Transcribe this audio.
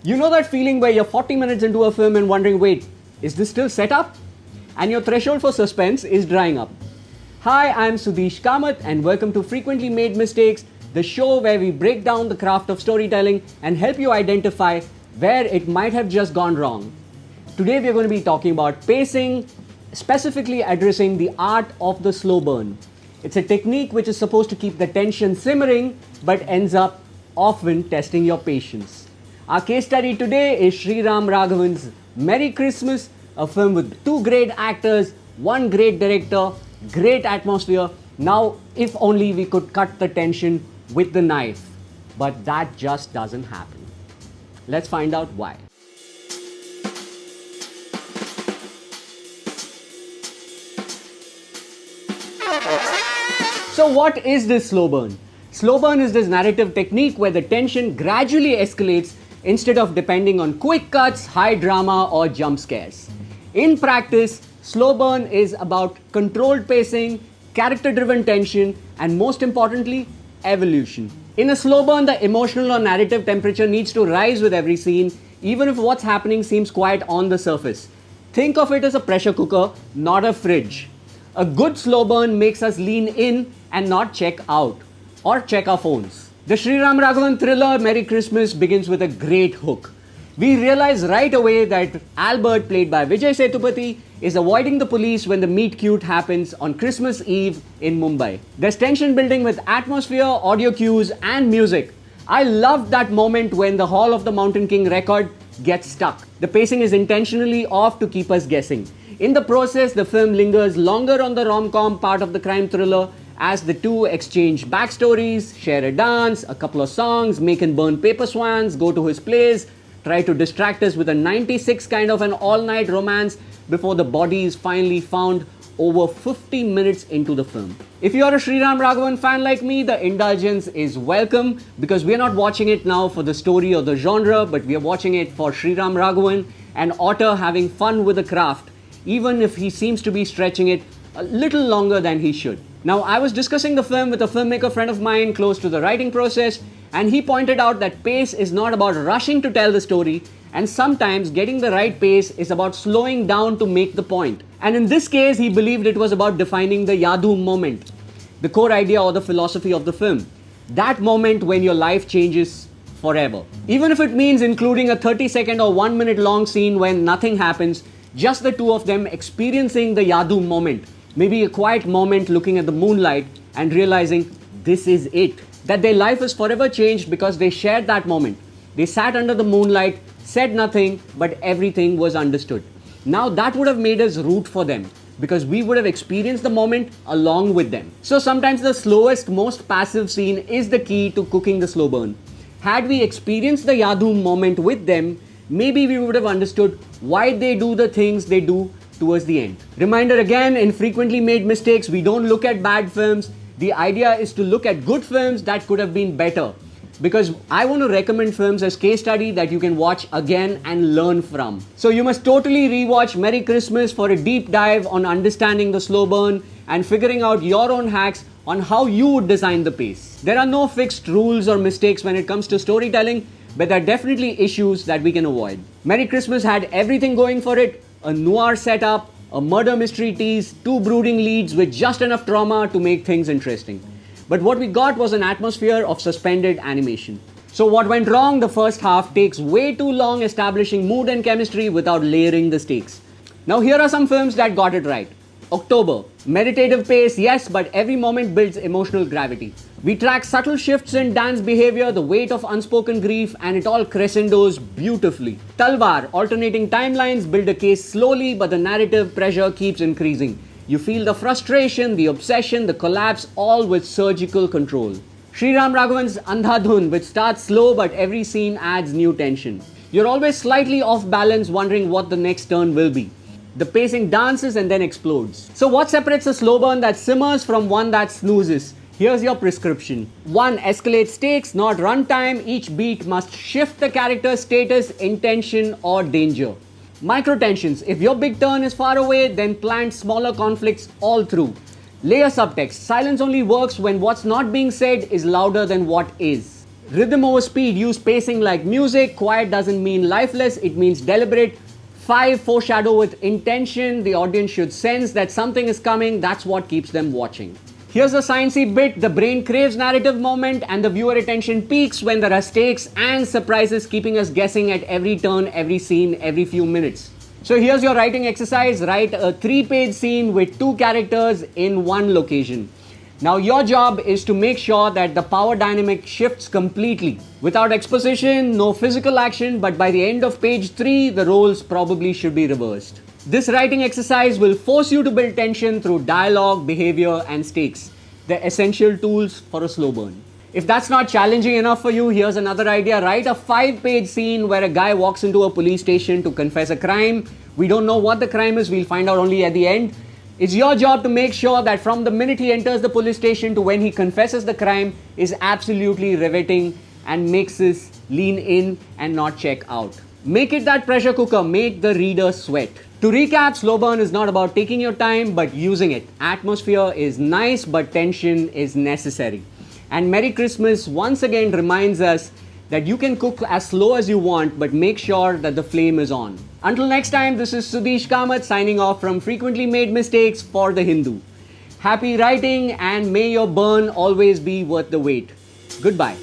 You know that feeling where you're 40 minutes into a film and wondering, wait, is this still set up? And your threshold for suspense is drying up. Hi, I'm Sudhish Kamath and welcome to Frequently Made Mistakes, the show where we break down the craft of storytelling and help you identify where it might have just gone wrong. Today we're going to be talking about pacing, specifically addressing the art of the slow burn. It's a technique which is supposed to keep the tension simmering but ends up often testing your patience. Our case study today is Sriram Raghavan's Merry Christmas, a film with two great actors, one great director, great atmosphere. Now, if only we could cut the tension with the knife. But that just doesn't happen. Let's find out why. So what is this slow burn? Slow burn is this narrative technique where the tension gradually escalates instead of depending on quick cuts, high drama or jump scares. In practice, slow burn is about controlled pacing, character-driven tension and most importantly, evolution. In a slow burn, the emotional or narrative temperature needs to rise with every scene, even if what's happening seems quiet on the surface. Think of it as a pressure cooker, not a fridge. A good slow burn makes us lean in and not check out or check our phones. The Sriram Raghavan thriller Merry Christmas begins with a great hook. We realize right away that Albert, played by Vijay Sethupathi, is avoiding the police when the meet cute happens on Christmas Eve in Mumbai. There's tension building with atmosphere, audio cues and music. I loved that moment when the Hall of the Mountain King record gets stuck. The pacing is intentionally off to keep us guessing. In the process, the film lingers longer on the rom-com part of the crime thriller as the two exchange backstories, share a dance, a couple of songs, make and burn paper swans, go to his place, try to distract us with a 96 kind of an all-night romance before the body is finally found over 50 minutes into the film. If you are a Sriram Raghavan fan like me, the indulgence is welcome because we are not watching it now for the story or the genre, but we are watching it for Sriram Raghavan, an author having fun with the craft, even if he seems to be stretching it a little longer than he should. Now, I was discussing the film with a filmmaker friend of mine close to the writing process, and he pointed out that pace is not about rushing to tell the story, and sometimes getting the right pace is about slowing down to make the point. And in this case, he believed it was about defining the Yadu moment, the core idea or the philosophy of the film. That moment when your life changes forever. Even if it means including a 30-second or 1 minute long scene when nothing happens, just the two of them experiencing the Yadu moment. Maybe a quiet moment looking at the moonlight and realizing this is it. That their life is forever changed because they shared that moment. They sat under the moonlight, said nothing, but everything was understood. Now that would have made us root for them because we would have experienced the moment along with them. So sometimes the slowest, most passive scene is the key to cooking the slow burn. Had we experienced the Yadu moment with them, maybe we would have understood why they do the things they do towards the end. Reminder again, in Frequently Made Mistakes, we don't look at bad films. The idea is to look at good films that could have been better. Because I want to recommend films as case study that you can watch again and learn from. So you must totally rewatch Merry Christmas for a deep dive on understanding the slow burn and figuring out your own hacks on how you would design the pace. There are no fixed rules or mistakes when it comes to storytelling, but there are definitely issues that we can avoid. Merry Christmas had everything going for it: a noir setup, a murder mystery tease, two brooding leads with just enough trauma to make things interesting. But what we got was an atmosphere of suspended animation. So what went wrong? The first half takes way too long establishing mood and chemistry without layering the stakes. Now here are some films that got it right. October. Meditative pace, yes, but every moment builds emotional gravity. We track subtle shifts in Dan's behavior, the weight of unspoken grief, and it all crescendos beautifully. Talvar. Alternating timelines build a case slowly, but the narrative pressure keeps increasing. You feel the frustration, the obsession, the collapse, all with surgical control. Sriram Raghavan's Andhadhun, which starts slow but every scene adds new tension. You're always slightly off balance, wondering what the next turn will be. The pacing dances and then explodes. So what separates a slow burn that simmers from one that snoozes? Here's your prescription. 1. Escalate stakes, not runtime. Each beat must shift the character's status, intention or danger. Micro tensions. If your big turn is far away, then plant smaller conflicts all through. Layer subtext. Silence only works when what's not being said is louder than what is. Rhythm over speed, use pacing like music. Quiet doesn't mean lifeless, it means deliberate. 5, foreshadow with intention. The audience should sense that something is coming. That's what keeps them watching. Here's a sciencey bit. The brain craves narrative moment and the viewer attention peaks when there are stakes and surprises keeping us guessing at every turn, every scene, every few minutes. So here's your writing exercise. Write a 3-page scene with 2 characters in one location. Now your job is to make sure that the power dynamic shifts completely. Without exposition, no physical action, but by the end of page 3, the roles probably should be reversed. This writing exercise will force you to build tension through dialogue, behavior, and stakes, the essential tools for a slow burn. If that's not challenging enough for you, here's another idea. Write a 5-page scene where a guy walks into a police station to confess a crime. We don't know what the crime is, we'll find out only at the end. It's your job to make sure that from the minute he enters the police station to when he confesses the crime is absolutely riveting and makes us lean in and not check out. Make it that pressure cooker, make the reader sweat. To recap, slow burn is not about taking your time but using it. Atmosphere is nice but tension is necessary. And Merry Christmas once again reminds us that you can cook as slow as you want, but make sure that the flame is on. Until next time, this is Sudhish Kamath signing off from Frequently Made Mistakes for The Hindu. Happy writing and may your burn always be worth the wait. Goodbye.